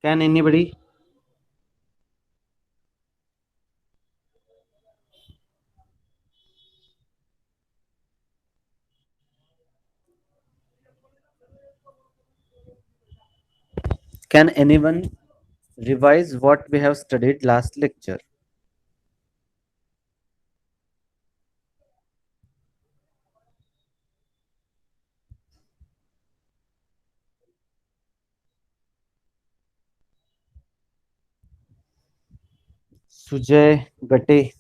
Can anybody? Can anyone revise what we have studied last lecture? Sujay Gate,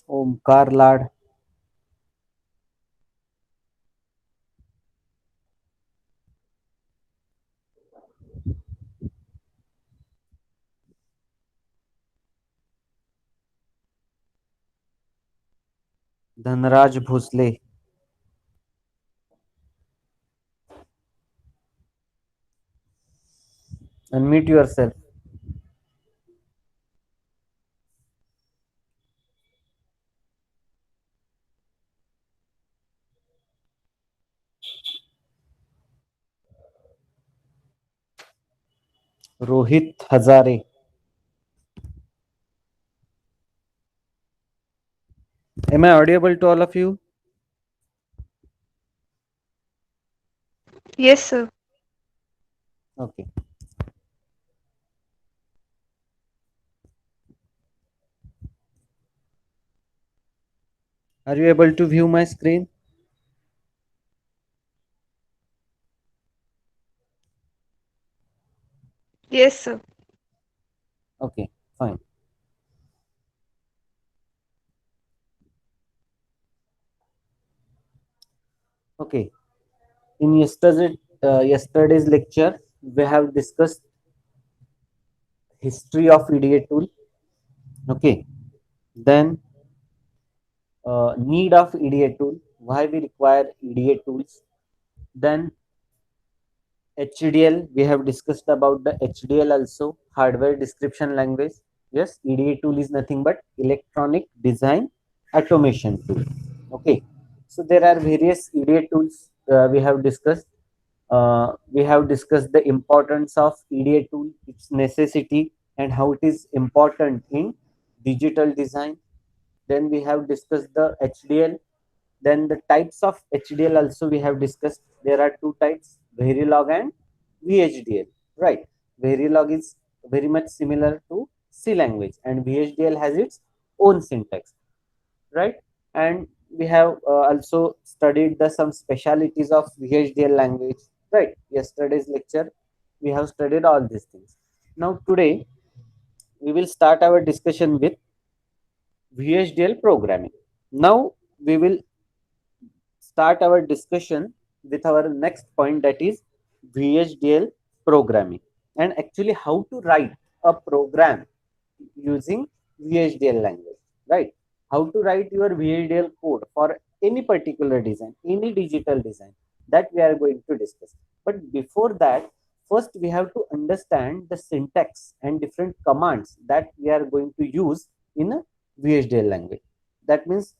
Omkar Lad, Dhanraj Bhosle. Unmute yourself. Rohit Hazare. Am I audible to all of you? Yes, sir. Okay. Are you able to view my screen? Yes, sir. Okay, fine. Okay. In yesterday's lecture, we have discussed history of EDA tool. Okay. Then need of EDA tool, why we require EDA tools. Then HDL, we have discussed about the HDL also, hardware description language. Yes, EDA tool is nothing but electronic design automation tool. Okay, so there are various EDA tools we have discussed. We have discussed the importance of EDA tool, its necessity, and how it is important in digital design. Then we have discussed the HDL. Then the types of HDL also we have discussed. There are two types, Verilog and VHDL. Right. Verilog is very much similar to C language and VHDL has its own syntax. Right. And we have also studied the some specialities of VHDL language. Right. Yesterday's lecture we have studied all these things. Now today we will start our discussion with VHDL programming. Now we will start our discussion with our next point, that is VHDL programming, and actually how to write a program using VHDL language, right? How to write your VHDL code for any particular design, any digital design, that we are going to discuss. But before that, first we have to understand the syntax and different commands that we are going to use in a VHDL language. That means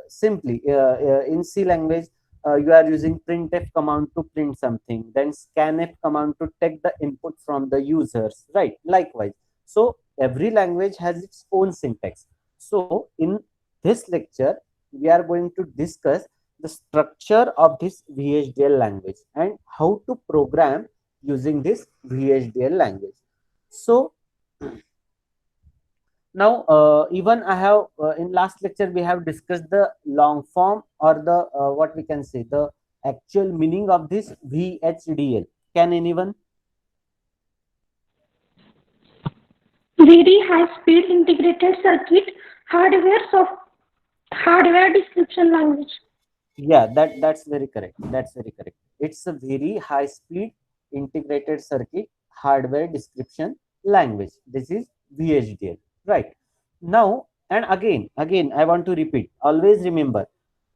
simply in C language, you are using printf command to print something, then scanf command to take the input from the users, right? Likewise, so every language has its own syntax. So in this lecture, we are going to discuss the structure of this VHDL language and how to program using this VHDL language. So now, even I have in last lecture we have discussed the long form or the what we can say the actual meaning of this VHDL. Can anyone? Very high-speed integrated circuit hardware description language. Yeah, that's very correct. That's very correct. It's a very high speed integrated circuit hardware description language. This is VHDL, right? Now, and again, I want to repeat. Always remember,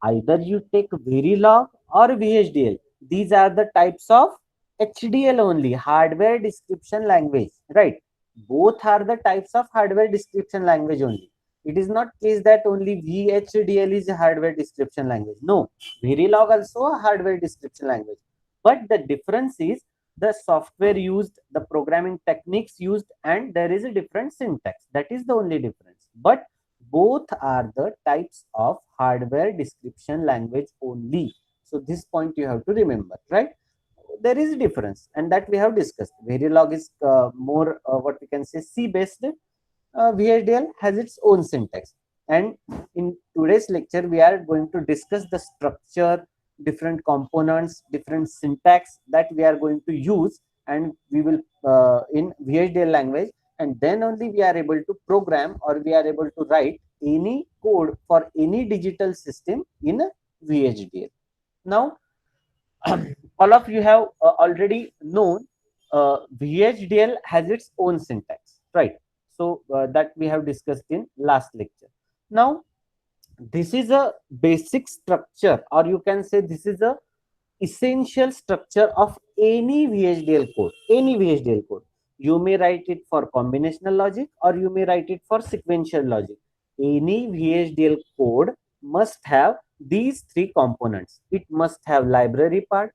either you take Verilog or VHDL. These are the types of HDL only, hardware description language, right? Both are the types of hardware description language only. It is not case that only VHDL is a hardware description language. No, Verilog also a hardware description language. But the difference is the software used, the programming techniques used, and there is a different syntax. That is the only difference. But both are the types of hardware description language only. So this point you have to remember, right? There is a difference, and that we have discussed. Verilog is more what we can say C based. VHDL has its own syntax. And in today's lecture, we are going to discuss the structure, different components, different syntax that we are going to use, and we will in VHDL language, and then only we are able to program or we are able to write any code for any digital system in a VHDL. Now, all of you have already known VHDL has its own syntax, right? So that we have discussed in last lecture. Now, this is a basic structure, or you can say this is a essential structure of any VHDL code. Any VHDL code. You may write it for combinational logic or you may write it for sequential logic. Any VHDL code must have these three components. It must have library part,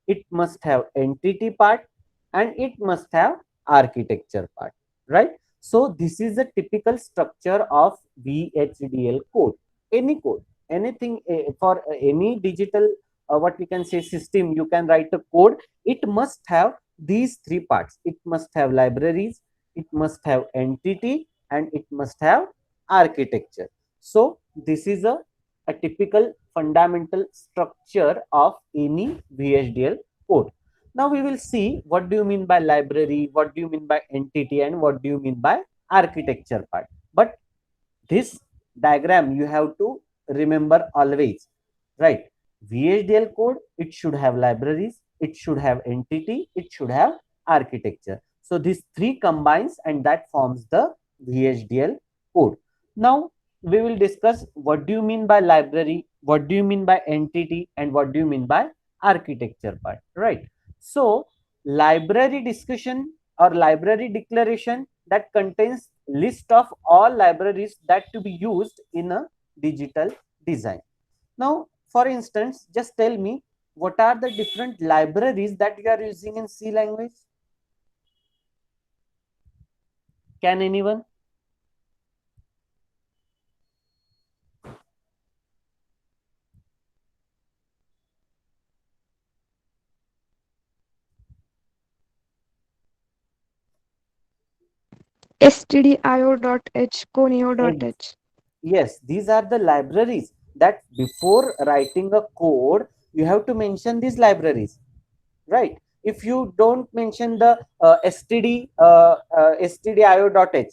it must have entity part, and it must have architecture part, right? So this is a typical structure of VHDL code. Any code, anything for any digital what we can say system, you can write a code. It must have these three parts. It must have libraries, it must have entity, and it must have architecture. So this is a typical fundamental structure of any VHDL code. Now we will see what do you mean by library, what do you mean by entity, and what do you mean by architecture part. But this diagram you have to remember always, right? VHDL code, it should have libraries, it should have entity, it should have architecture. So these three combines and that forms the VHDL code. Now we will discuss what do you mean by library, what do you mean by entity, and what do you mean by architecture part, right? So library discussion or library declaration that contains list of all libraries that to be used in a digital design. Now, for instance, just tell me what are the different libraries that you are using in C language? Can anyone? stdio.h, conio.h. Yes, these are the libraries that before writing a code, you have to mention these libraries, right? If you don't mention the stdio.h,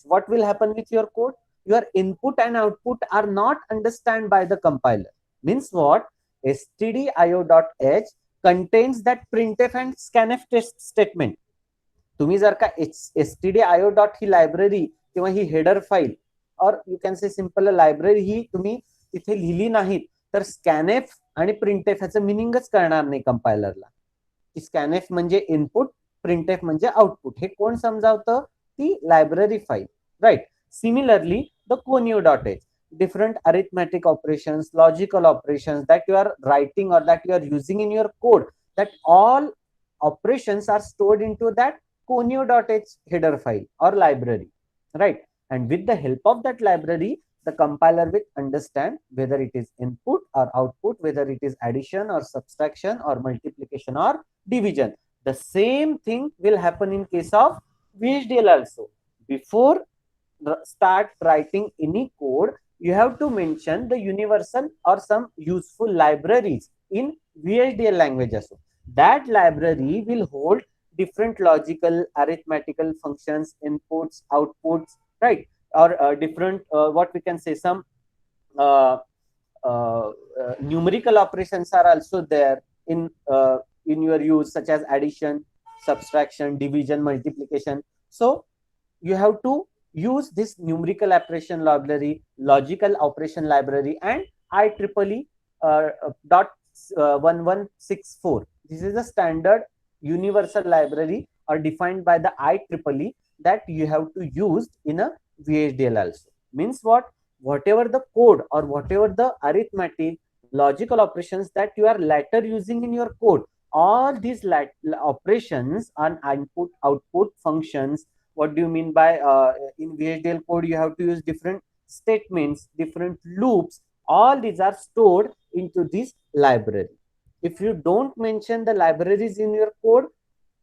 what will happen with your code? Your input and output are not understood by the compiler. Means what? stdio.h contains that printf and scanf test statement. तुम्ही जर का stdio dot ही library किंवा ही header file or you can say simple library ही तुम्ही तिथे लिहिली नाहीत तर स्कॅनएफ आणि प्रिंटएफ ह्याचं मिनिंगच कळणार नाही कंपायलरला. की स्कॅनएफ म्हणजे इनपुट, प्रिंटएफ म्हणजे आउटपुट. हे कोण समजावतं? ती library file, right? Similarly the conio dot h, different arithmetic operations, logical operations that you are writing or that you are using in your code, that all operations are stored into that conio.h header file or library, right? And with the help of that library, the compiler will understand whether it is input or output, whether it is addition or subtraction or multiplication or division. The same thing will happen in case of VHDL also. Before start writing any code, you have to mention the universal or some useful libraries in VHDL language also. That library will hold different logical, arithmetical functions, inputs, outputs, right? Or different, what we can say, some numerical operations are also there in your use, such as addition, subtraction, division, multiplication. So you have to use this numerical operation library, logical operation library, and IEEE dot 1164. This is a standard universal library or defined by the IEEE that you have to use in a VHDL also. Means what? Whatever the code or whatever the arithmetic logical operations that you are later using in your code, all these operations on input output functions. What do you mean by in VHDL code you have to use different statements, different loops, all these are stored into this library. If you don't mention the libraries in your code,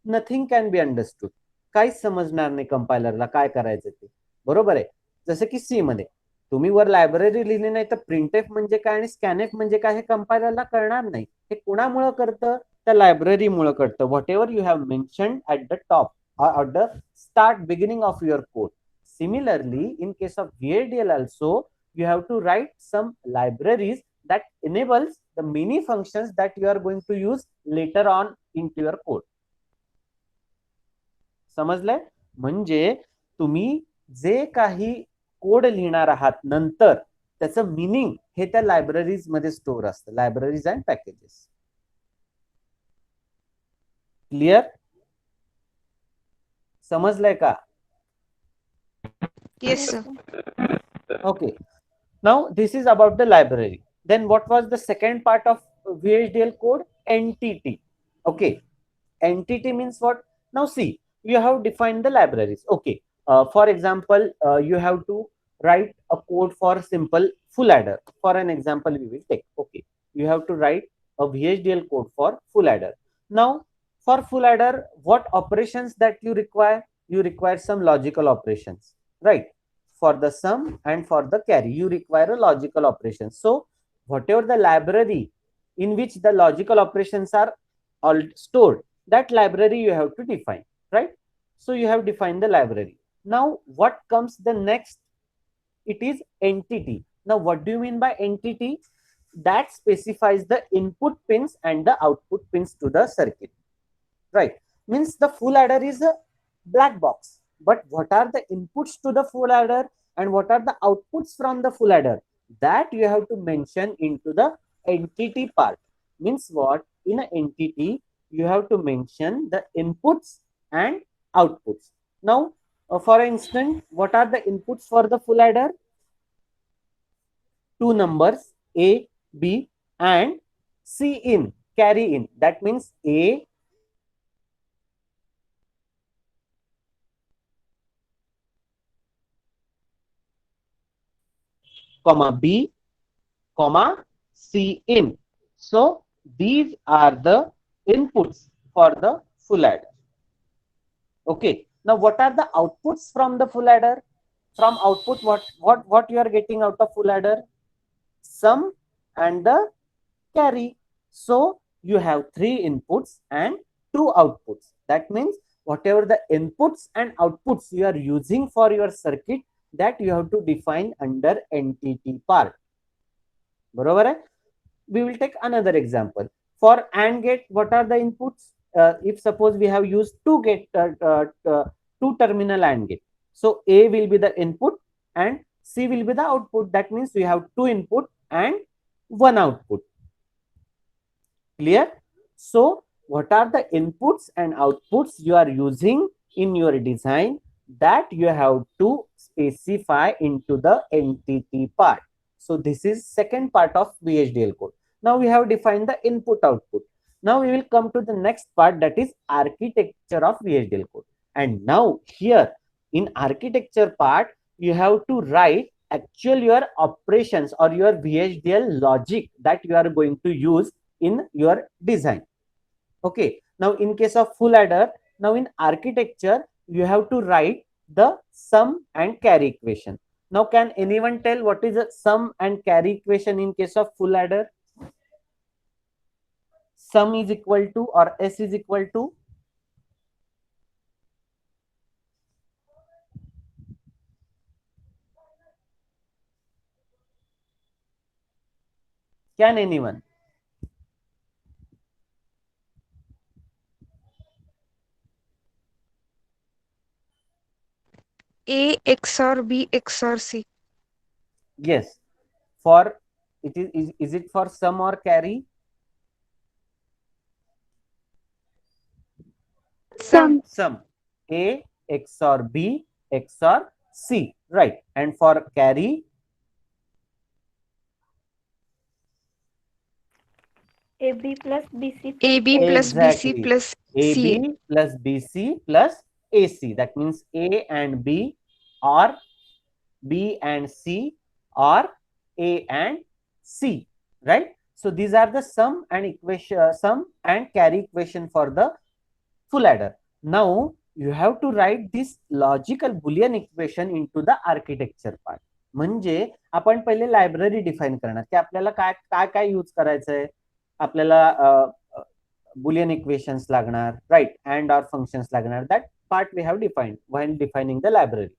nothing can be understood. काहीच समजणार नाही कंपायलरला काय करायचं ते. बरोबर आहे. जसं की सी मध्ये तुम्ही वर लायब्ररी लिहिली नाही तर प्रिंटएफ म्हणजे काय आणि स्कॅनएफ म्हणजे काय हे कंपायलरला कळणार नाही. हे कुणामुळे करतं? त्या लायब्ररीमुळे करतं. What ever you have mentioned at the top or the start beginning of your code. Similarly, in case of VHDL also, you have to write some libraries that enables the many functions that you are going to use later on into your code. समजलंय? म्हणजे तुम्ही जे काही code लिहिणार आहात नंतर त्याचं meaning हे त्या libraries मध्ये store असतं. Libraries and packages. क्लिअर? समजलंय का? Yes, sir. Okay. Now this is about the library. Then what was the second part of VHDL code? Entity. Okay. Entity means what? Now see, you have defined the libraries. Okay. For example, you have to write a code for simple full adder. For an example, we will take. Okay. You have to write a VHDL code for full adder. Now, for full adder, what operations that you require? You require some logical operations, right? For the sum and for the carry, you require a logical operation. So, whatever the library in which the logical operations are all stored, that library you have to define, right? So, you have defined the library. Now, what comes the next? It is entity. Now, what do you mean by entity? That specifies the input pins and the output pins to the circuit, right? Means the full adder is a black box, but what are the inputs to the full adder and what are the outputs from the full adder? That you have to mention into the entity part. Means what? In an entity, you have to mention the inputs and outputs. Now, for instance, what are the inputs for the full adder? Two numbers A, B and C in, carry in. That means A, comma B, comma C in. So these are the inputs for the full adder. Okay. Now what are the outputs from the full adder? From output, what you are getting out of full adder? Sum and the carry. So you have three inputs and two outputs. That means whatever the inputs and outputs you are using for your circuit, that you have to define under entity part. Barabar hai? We will take another example. For AND gate, what are the inputs? If suppose we have used two terminal AND gate. So A will be the input and C will be the output. That means we have two input and one output. Clear? So what are the inputs and outputs you are using in your design? That you have to specify into the entity part. So this is second part of VHDL code. Now we have defined the input output. Now we will come to the next part, that is architecture of VHDL code. And now here in architecture part, you have to write actual your operations or your VHDL logic that you are going to use in your design. Okay. Now in case of full adder, now in architecture, you have to write the sum and carry equation. Now can anyone tell what is a sum and carry equation in case of full adder? Sum is equal to or S is equal to? Can anyone? A XOR B XOR C. Yes. For it is it for sum or carry? Sum. Sum. A XOR B XOR C, right? And for carry, AB plus BC. AB plus BC exactly, plus CA. AB plus BC plus AC. That means A and B, or B and C, or A and C, right? So these are the sum and equation, sum and carry equation for the full adder. Now you have to write this logical boolean equation into the architecture part. म्हणजे आपण पहिले library define करणार की आपल्याला काय काय काय use करायचंय. आपल्याला boolean equations लागणार, right, and or functions लागणार. That part we have defined when defining the library.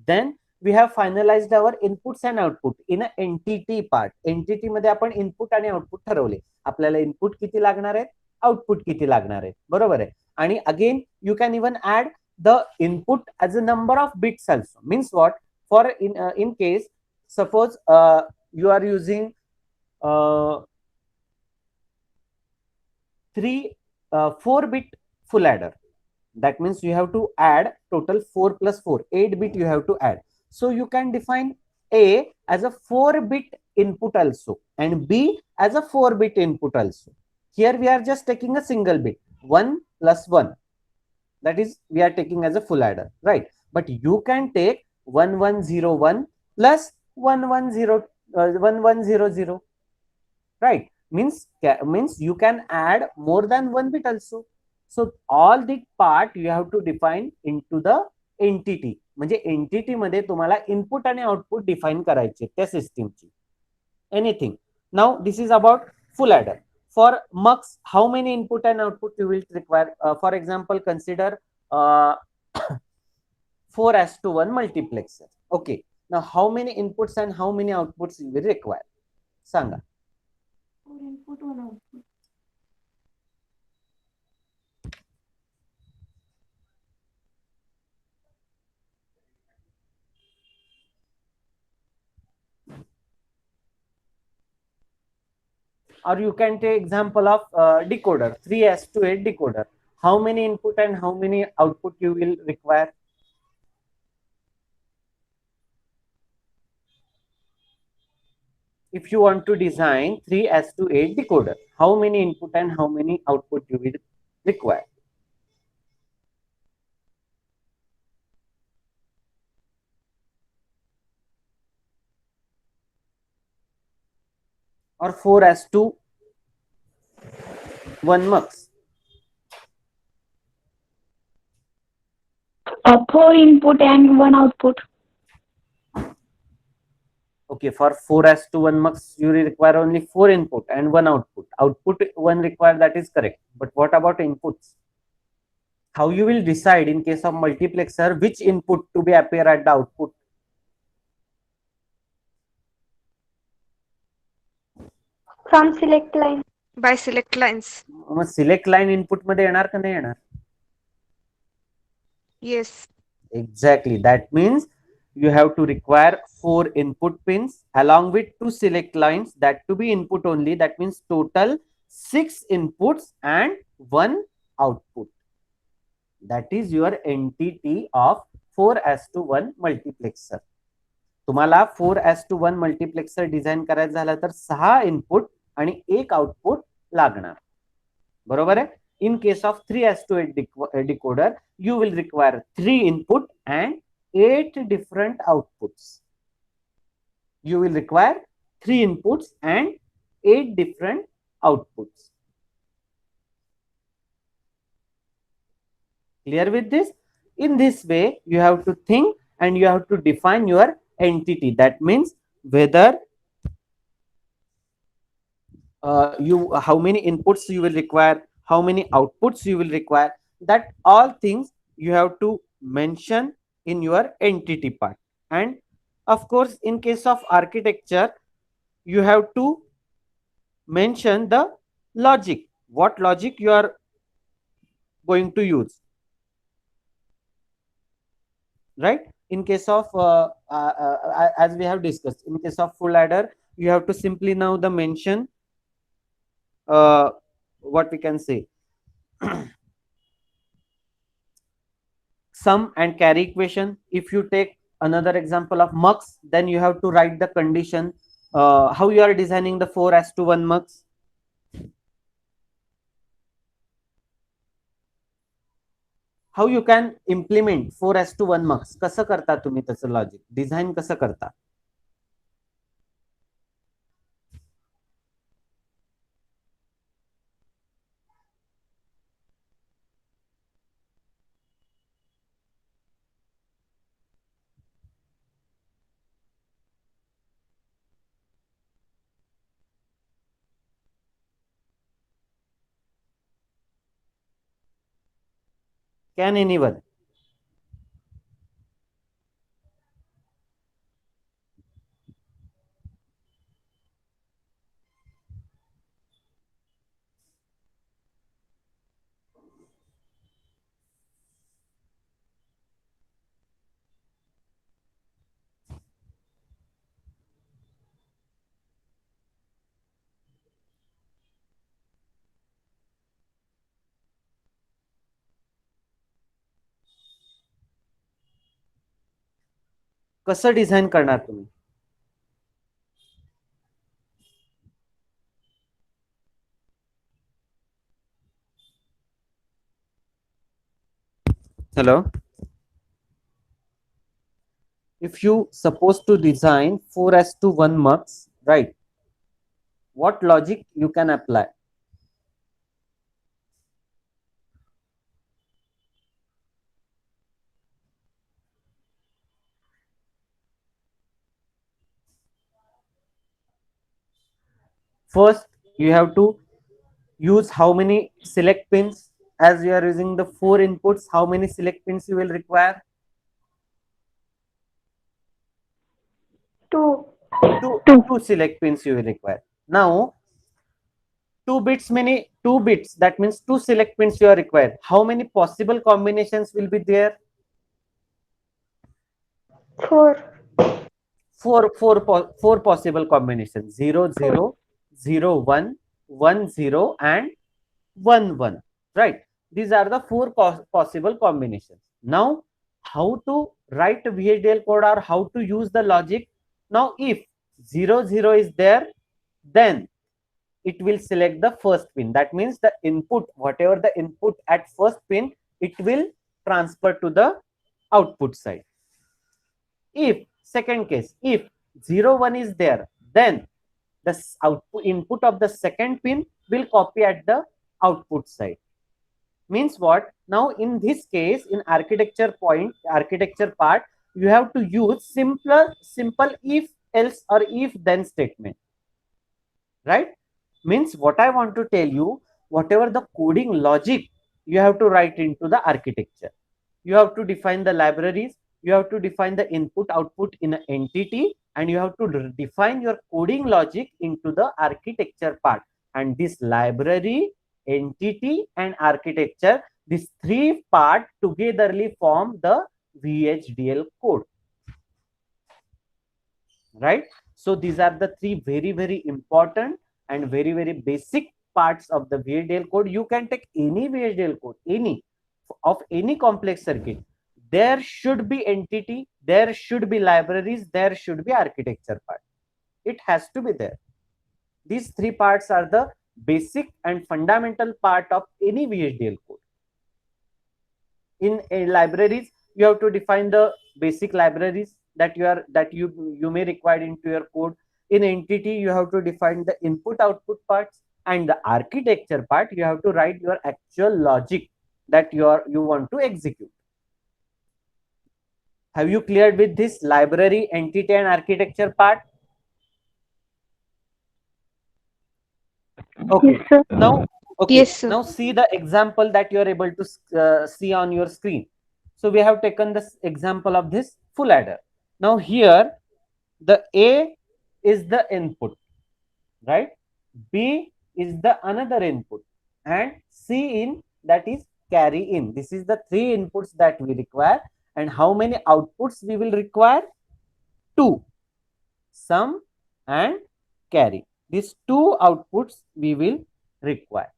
Then we have finalized our inputs and output in a entity part. Entity मध्ये आपण इनपुट आणि आउटपुट ठरवले. आपल्याला input किती लागणार आहे, आउटपुट किती लागणार आहे, बरोबर आहे. आणि again you can even add the input as a number of bits also. Means what? For in case suppose you are using 4-bit full adder. That means you have to add total 4 plus 4, 8-bit you have to add. So you can define A as a 4-bit input also and B as a 4-bit input also. Here we are just taking a single bit, 1 plus 1. That is, we are taking as a full adder, right? But you can take 1101 plus 1100, right? Means you can add more than 1 bit also. So all the part you have to define into the entity. म्हणजे entity मध्ये तुम्हाला input आणि output define करायचे त्या सिस्टीमची. Anything. Now this is about full adder. For mux, how many input and output you will require? For example, consider 4:1 multiplexer. Okay. Now, how many inputs and how many outputs you will require? Sanga. 4 input, 1 output. Or you can take example of decoder, 3:8 decoder. How many input and how many output you will require? If you want to design 3:8 decoder, how many input and how many output you will require? Or 4:1 mux? 4 input and 1 output. Okay, for 4:1 mux, you require only 4 input and 1 output. Output 1 required, that is correct. But what about inputs? How you will decide in case of multiplexer which input to be appear at the output? From select line. By select lines. Mug select line input मध्ये येणार का नाही येणार? Yes. Exactly. That means you have to require 4 input pins along with 2 select lines, that to be input only. That means total 6 inputs and 1 output. That is your entity of 4:1 multiplexer. तुम्हाला 4:1 multiplexer design करायचं झालं तर 6 input आणि 1 output लागणार, बरोबर आहे. In case of 3:8 decoder, you will require 3 input and 8 different outputs. You will require 3 inputs and 8 different outputs. Clear with this? In this way, you have to think and you have to define your entity. That means whether how many inputs you will require, how many outputs you will require, that all things you have to mention in your entity part. And of course, in case of architecture, you have to mention the logic, what logic you are going to use, right? In case of as we have discussed, in case of full adder, you have to simply now the mention what we can say sum and carry equation. If you take another example of mux, then you have to write the condition. How you are designing the 4:1 mux? How you can implement 4:1 mux? कसं करता तुम्ही त्याचं logic design कसं करता? Can anyone? कसं design करणार तुम्ही? Hello. If you supposed to design 4:1 mux, right? What logic you can apply? First, you have to use how many select pins. As you are using the 4 inputs, how many select pins you will require? Two. Two select pins you will require. Now, 2 bits, that means 2 select pins you are required. How many possible combinations will be there? Four. Four possible combinations: 0 0 0 1 1 0 and 1 1, right? These are the 4 possible combinations. Now, how to write VHDL code or how to use the logic? Now, if 0 0 is there, then it will select the first pin. That means the input, whatever the input at first pin, it will transfer to the output side. If second case, if 0 1 is there, then the output input of the second pin will copy at the output side. Means what? Now in this case, in architecture part, you have to use simple if else or if then statement, right? Means what I want to tell you, whatever the coding logic you have to write into the architecture, you have to define the libraries, you have to define the input output in an entity, and you have to define your coding logic into the architecture part. And this library, entity and architecture, these 3 parts togetherly form the VHDL code, right? So these are the 3 very important and very basic parts of the VHDL code. You can take any VHDL code, any of any complex circuit. There should be entity, there should be libraries, there should be architecture part. It has to be there. These 3 parts are the basic and fundamental part of any VHDL code. In libraries, you have to define the basic libraries that you may require into your code. In entity, you have to define the input output parts, and the architecture part, you have to write your actual logic that you want to execute. Have you cleared with this library, entity and architecture part? Okay. Yes, sir. Now, okay. Yes, sir. Now see the example that you are able to see on your screen. So we have taken this example of this full adder. Now here, the A is the input, right? B is the another input, and C in, that is carry in. This is the 3 inputs that we require. And how many outputs we will require? 2, sum and carry. These 2 outputs we will require.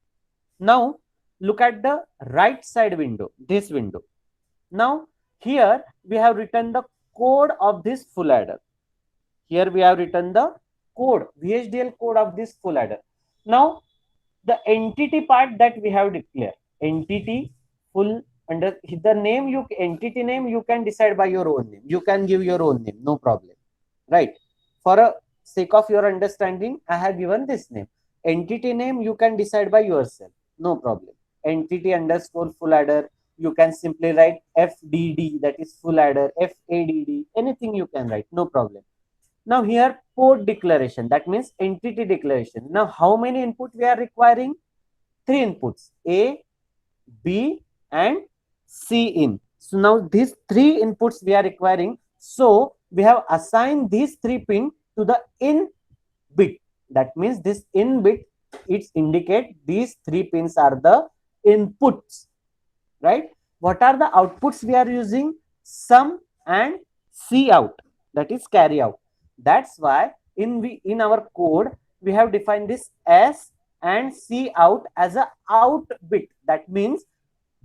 Now look at the right side window, this window. Now here we have written the code of this full adder. Here we have written the code, VHDL code of this full adder. Now the entity part that we have declared, entity full under the name, you entity name you can decide by your own name. You can give your own name, no problem, right? For a sake of your understanding, I have given this name. Entity name you can decide by yourself, no problem. Entity underscore full adder, you can simply write FDD, that is full adder, FADD, anything you can write, no problem. Now here port declaration, that means entity declaration. Now how many input we are requiring? 3 inputs, A, B and C in. So now these 3 inputs we are requiring. So we have assigned these 3 pin to the in bit. That means this in bit, it indicate these 3 pins are the inputs, right? What are the outputs we are using? Sum and C out, that is carry out. That's why in our code we have defined this S and C out as a out bit. That means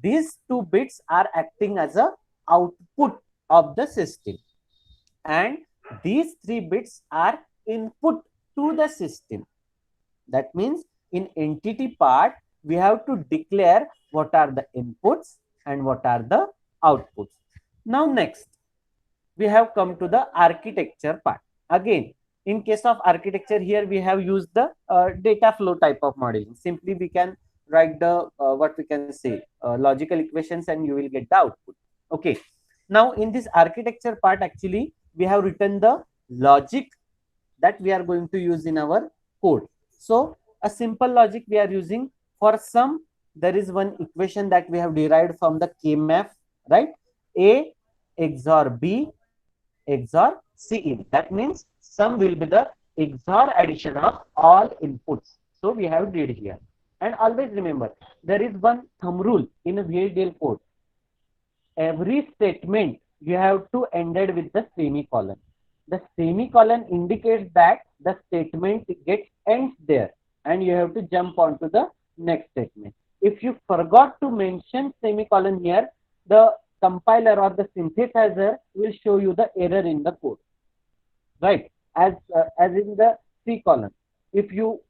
these 2 bits are acting as a output of the system, and these 3 bits are input to the system. That means in entity part we have to declare what are the inputs and what are the outputs. Now next we have come to the architecture part. Again, in case of architecture, here we have used the data flow type of modeling. Simply we can write the what we can say logical equations and you will get the output. Okay. Now in this architecture part, actually we have written the logic that we are going to use in our code. So a simple logic we are using for sum. There is one equation that we have derived from the KMAF, right? A XOR B XOR C in. That means sum will be the XOR addition of all inputs. So we have did here. And always remember, there is one thumb rule in a VHDL code. Every statement you have to end it with the semicolon. The semicolon indicates that the statement gets ends there and you have to jump on to the next statement. If you forgot to mention semicolon here, the compiler or the synthesizer will show you the error in the code, right? As in the C column, if you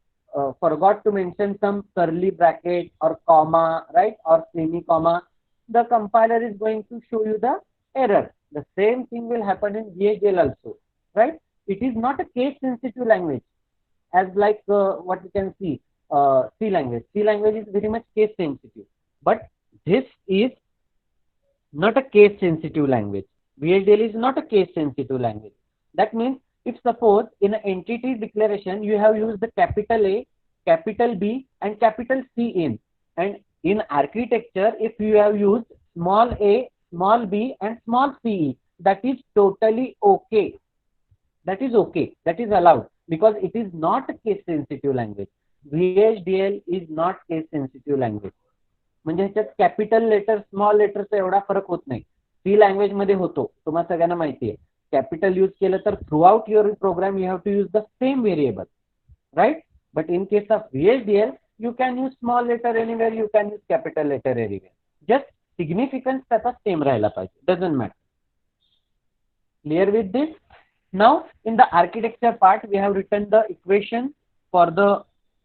forgot to mention some curly bracket or comma, right, or semi comma, the compiler is going to show you the error. The same thing will happen in VHDL also, right? It is not a case sensitive language as like what you can see C language. C language is very much case sensitive, but this is not a case sensitive language. VHDL is not a case sensitive language. That means if suppose in an entity declaration you have used the capital A, capital B and capital C in, and in architecture if you have used small a, small b and small c, that is totally okay. That is okay. That is allowed because it is not a case sensitive language. VHDL is not case sensitive language. म्हणजे ह्याच्यात capital letter small लेटरचा एवढा फरक होत नाही. C language मध्ये होतो, तुम्हाला सगळ्यांना माहिती आहे. कॅपिटल यूज केलं तर throughout your program you have to use the same variable, right? But in case of VHDL you can use small letter anywhere, you can use capital letter anywhere. Just significance त्याचा same राहायला पाहिजे, doesn't matter. Clear with this? Now in the architecture part we have written the equation for the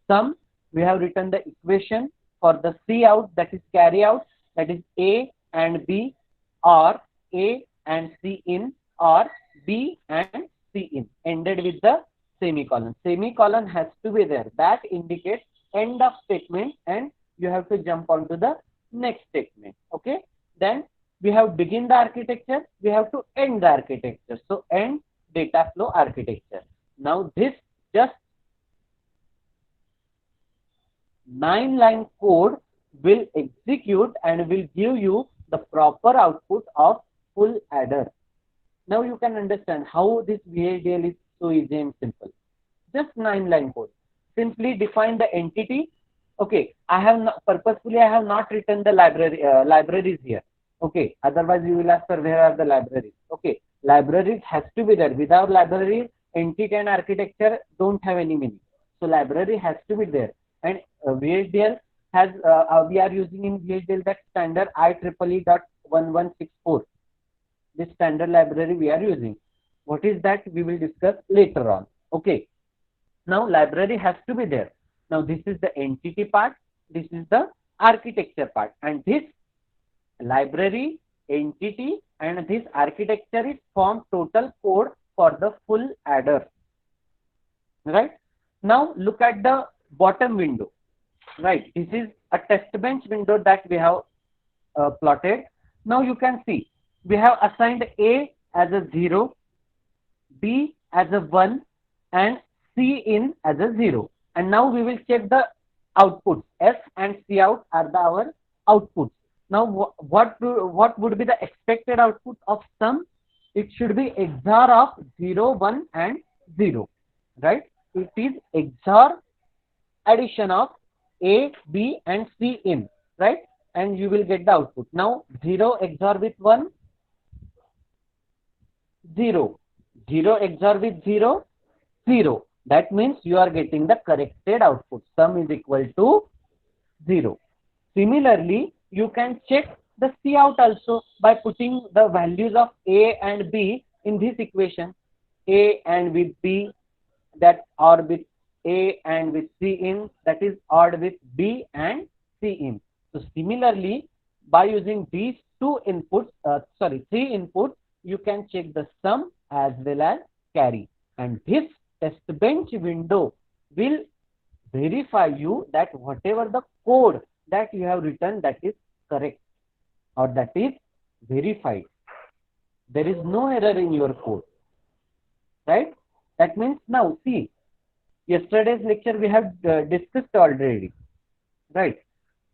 sum, we have written the equation for the C out, that is carry out, that is A and B, or A and C in, or B and C in, ended with the semicolon. Semicolon has to be there. That indicates end of statement and you have to jump on to the next statement. Okay. Then we have begin the architecture, we have to end the architecture. So end data flow architecture. Now this just 9-line code will execute and will give you the proper output of full adder. Now you can understand how this VHDL is so easy and simple. Just 9-line code. Simply define the entity. Okay, I have not, purposefully I have not written the libraries here. Okay, otherwise you will ask, sir, where are the libraries? Okay, libraries has to be there. Without library, entity and architecture don't have any meaning. So library has to be there. And VHDL has we are using in VHDL that standard IEEE 1164. This standard library we are using. What is that? We will discuss later on. Okay. Now library has to be there. Now this is the entity part. This is the architecture part. And this library, entity, and this architecture is form total code for the full adder. Right. Now look at the bottom window. Right. This is a test bench window that we have plotted. Now you can see we have assigned A as a 0, B as a 1, and C in as a 0. And now we will check the outputs. S and C out are our outputs. Now what would be the expected output of sum? It should be XOR of 0, 1, and 0. Right? It is XOR addition of A, B, and C in. Right? And you will get the output. Now 0 XOR with 1, 0. 0 XOR with 0, 0. That means you are getting the corrected output. Sum is equal to 0. Similarly, you can check the C out also by putting the values of A and B in this equation. A and with B, that or with A and with C in, that is OR with B and C in. So similarly, by using these three inputs, you can check the sum as well as carry. And this test bench window will verify you that whatever the code that you have written, that is correct or that is verified. There is no error in your code. Right? That means now see, yesterday's lecture we have discussed already. Right?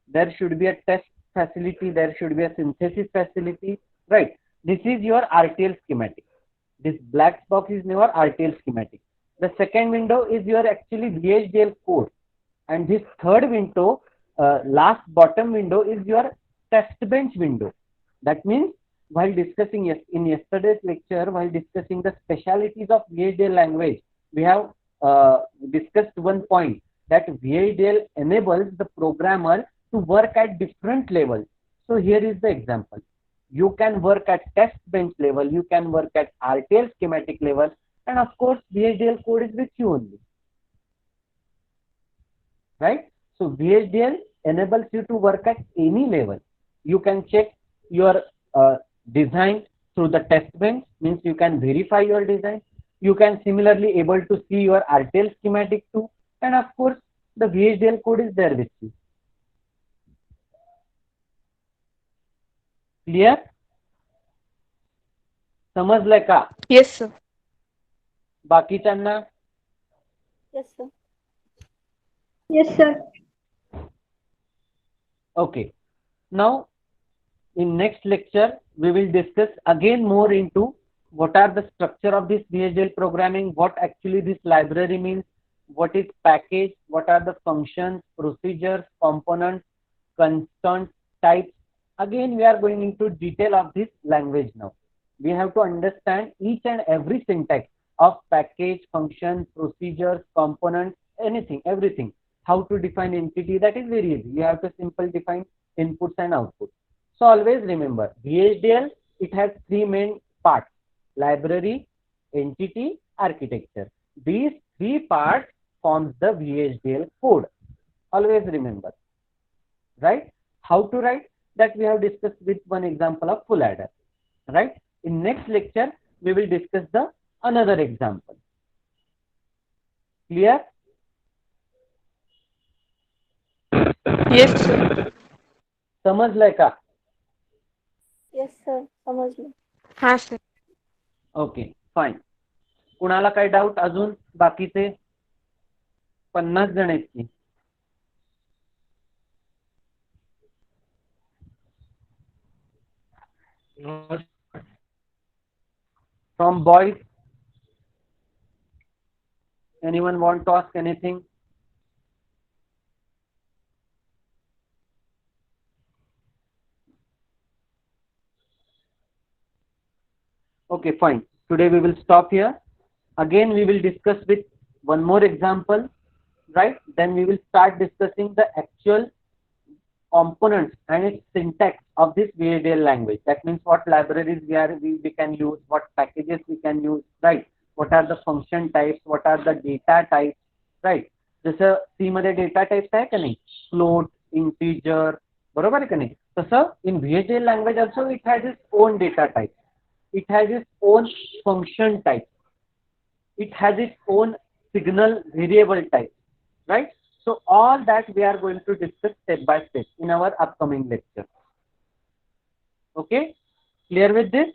There should be a test facility, there should be a synthesis facility. Right? This is your RTL schematic. This black box is your RTL schematic. The second window is your actually VHDL code. And this third window, last bottom window, is your test bench window. That means while discussing in yesterday's lecture, while discussing the specialities of VHDL language, we have discussed one point, that VHDL enables the programmer to work at different levels. So here is the example. You can work at test bench level, you can work at RTL schematic level, and of course VHDL code is with you only. Right? So VHDL enables you to work at any level. You can check your design through the test bench, means you can verify your design. You can similarly able to see your RTL schematic too, and of course the VHDL code is there with you. Clear? समजलंय का? Yes, sir. बाकीच्यांना? Yes, sir. Yes, sir. Okay. Now, in next lecture, we will discuss again more into what are the structure of this VHDL programming, what actually this library means, what is package, what are the functions, procedures, components, constant types. Again, we are going into detail of this language now. We have to understand each and every syntax of package, function, procedures, components, anything, everything. How to define entity, that is very easy. You have to simply define inputs and outputs. So always remember, VHDL, it has three main parts: library, entity, architecture. These three parts forms the VHDL code. Always remember. Right? How to write? That we have discussed with one example of full adder. Right? In next lecture, we will discuss the another example. Clear? Yes, sir. समजलंय का? Yes, sir. समजलं. हाँ sir. Okay, fine. कुणाला काही doubt अजून? बाकीचे 50 जण आहेत की. From boys, anyone want to ask anything? Okay, fine. Today we will stop here. Again, we will discuss with one more example, right? Then we will start discussing the actual components and its syntax of this VHDL language. That means what libraries we can use, what packages we can use, right? What are the function types, what are the data types, right? जसं C मध्ये data types आहे का नाही, float, integer, बरोबर आहे का नाही? तसं in VHDL language also it has its own data type, it has its own function type, it has its own signal variable type, right? So all that we are going to discuss step by step in our upcoming lecture. Okay, clear with this?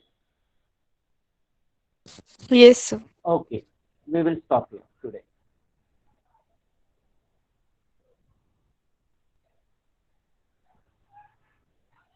Yes, sir. Okay, we will stop here today.